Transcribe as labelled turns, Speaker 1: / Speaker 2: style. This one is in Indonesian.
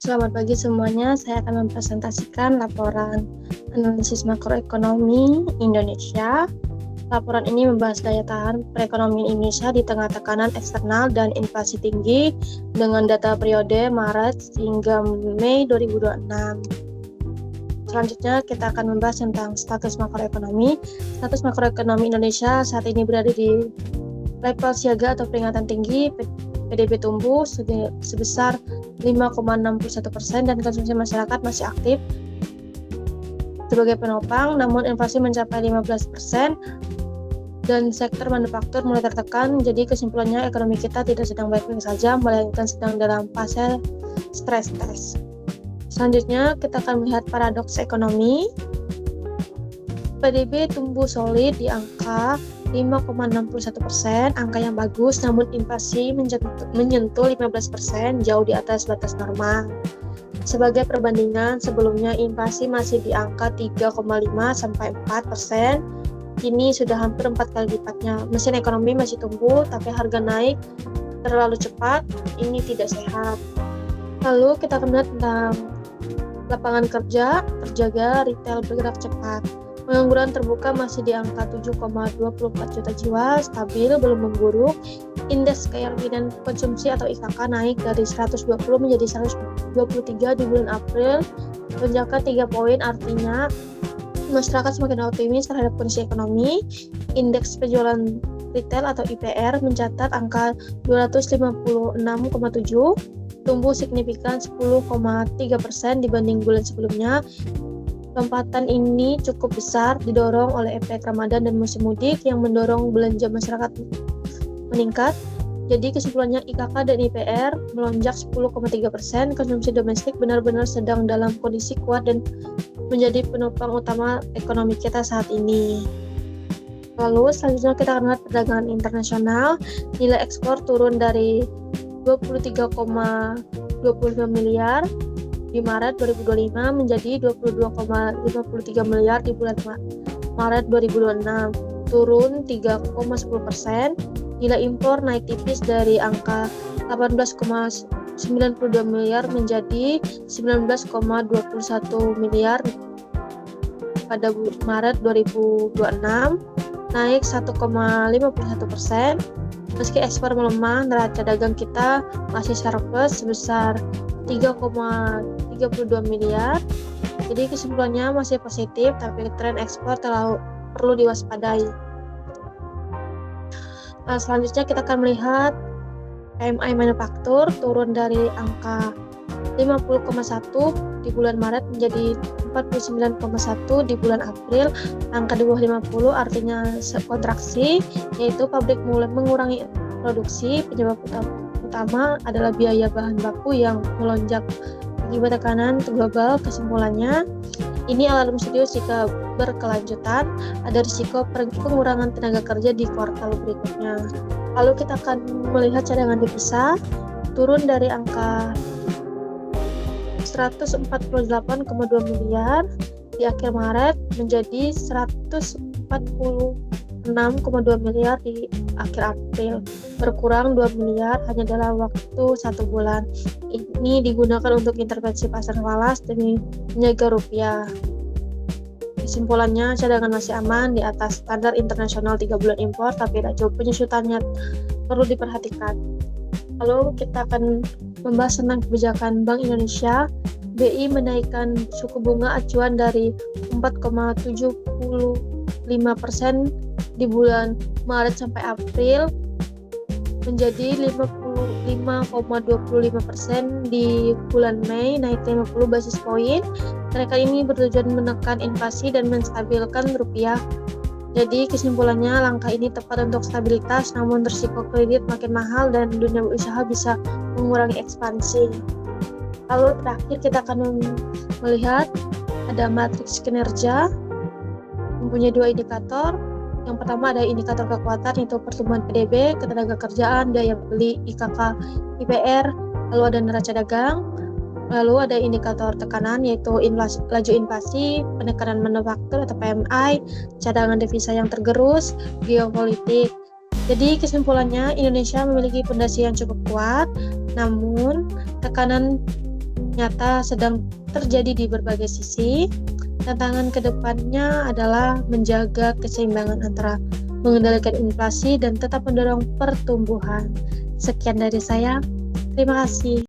Speaker 1: Selamat pagi semuanya, saya akan mempresentasikan laporan analisis makroekonomi Indonesia. Laporan ini membahas daya tahan perekonomian Indonesia di tengah tekanan eksternal dan inflasi tinggi dengan data periode Maret hingga Mei 2026. Selanjutnya kita akan membahas tentang status makroekonomi. Status makroekonomi Indonesia saat ini berada di level siaga atau peringatan tinggi. PDB tumbuh sebesar 5,61% dan konsumsi masyarakat masih aktif sebagai penopang, namun inflasi mencapai 15% dan sektor manufaktur mulai tertekan. Jadi kesimpulannya ekonomi kita tidak sedang baik-baik saja, melainkan sedang dalam fase stress test. Selanjutnya kita akan melihat paradoks ekonomi. PDB tumbuh solid di angka 5,61%, angka yang bagus, namun inflasi menyentuh 15%, jauh di atas batas normal. Sebagai perbandingan, sebelumnya inflasi masih di angka 3,5-4%, kini sudah hampir 4 kali lipatnya. Mesin ekonomi masih tumbuh, tapi harga naik terlalu cepat, ini tidak sehat. Lalu kita akan melihat tentang lapangan kerja, terjaga, retail bergerak cepat. Pengangguran terbuka masih di angka 7,24 juta jiwa, stabil, belum memburuk. Indeks keyakinan konsumsi atau IKK naik dari 120 menjadi 123 di bulan April, lonjakan 3 poin, artinya masyarakat semakin optimis terhadap kondisi ekonomi. Indeks penjualan retail atau IPR mencatat angka 256,7, tumbuh signifikan 10,3% dibanding bulan sebelumnya. Lompatan ini cukup besar didorong oleh efek Ramadan dan musim mudik yang mendorong belanja masyarakat meningkat. Jadi kesimpulannya IKK dan IPR melonjak 10,3%. Konsumsi domestik benar-benar sedang dalam kondisi kuat dan menjadi penopang utama ekonomi kita saat ini. Lalu selanjutnya kita akan melihat perdagangan internasional. Nilai ekspor turun dari 23,25 miliar di Maret 2025 menjadi 22,53 miliar di bulan Maret 2026, turun 3,10%. Nilai impor naik tipis dari angka 18,92 miliar menjadi 19,21 miliar pada Maret 2026, naik 1,51%. Meski ekspor melemah, neraca dagang kita masih surplus sebesar 3,32 miliar. Jadi kesimpulannya masih positif, tapi tren ekspor perlu diwaspadai. Selanjutnya kita akan melihat PMI manufaktur turun dari angka 50,1 di bulan Maret menjadi 49,1 di bulan April. Angka di bawah 50 artinya kontraksi, yaitu pabrik mulai mengurangi produksi. Penyebab utama adalah biaya bahan baku yang melonjak akibat tekanan global. Kesimpulannya, ini alarm serius jika berkelanjutan, ada risiko pengurangan tenaga kerja di kuartal berikutnya. Lalu kita akan melihat cadangan devisa turun dari angka 148,2 miliar di akhir Maret menjadi 146,2 miliar di akhir April, berkurang 2 miliar hanya dalam waktu 1 bulan. Ini digunakan untuk intervensi pasar falas demi menjaga rupiah. Kesimpulannya, cadangan masih aman di atas standar internasional 3 bulan impor, tapi rasio penyusutannya perlu diperhatikan. Lalu kita akan membahas tentang kebijakan Bank Indonesia. BI menaikkan suku bunga acuan dari 4,75% di bulan Maret sampai April menjadi 55,25% di bulan Mei, naik 50 basis poin. Kenaikan ini bertujuan menekan inflasi dan menstabilkan rupiah. Jadi kesimpulannya, langkah ini tepat untuk stabilitas, namun risiko kredit makin mahal dan dunia usaha bisa mengurangi ekspansi. Lalu terakhir kita akan melihat ada matriks kinerja, mempunyai 2 indikator. Yang pertama ada indikator kekuatan, yaitu pertumbuhan PDB, ketenagakerjaan, daya beli, IKK, IPR, lalu ada neraca dagang. Lalu ada indikator tekanan, yaitu laju inflasi, penekanan manufaktur atau PMI, cadangan devisa yang tergerus, geopolitik. Jadi kesimpulannya, Indonesia memiliki fondasi yang cukup kuat, namun tekanan nyata sedang terjadi di berbagai sisi. Tantangan kedepannya adalah menjaga keseimbangan antara mengendalikan inflasi dan tetap mendorong pertumbuhan. Sekian dari saya. Terima kasih.